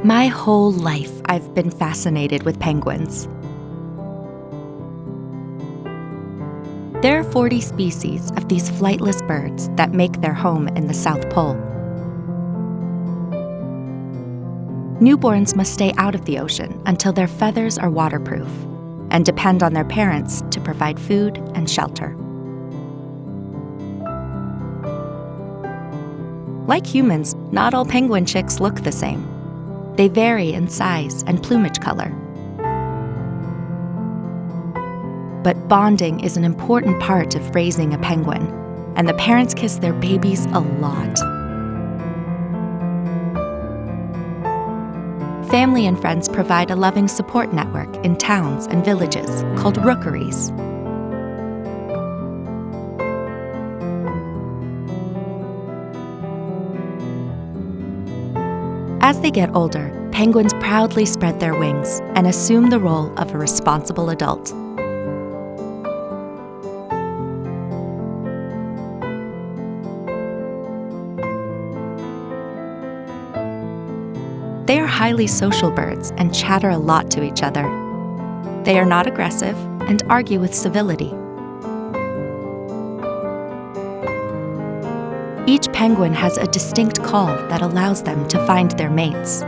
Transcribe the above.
My whole life, I've been fascinated with penguins. There are 40 species of these flightless birds that make their home in the South Pole. Newborns must stay out of the ocean until their feathers are waterproof and depend on their parents to provide food and shelter. Like humans, not all penguin chicks look the same. They vary in size and plumage color. But bonding is an important part of raising a penguin, and the parents kiss their babies a lot. Family and friends provide a loving support network in towns and villages called rookeries. As they get older, penguins proudly spread their wings and assume the role of a responsible adult. They are highly social birds and chatter a lot to each other. They are not aggressive and argue with civility. Each penguin has a distinct call that allows them to find their mates.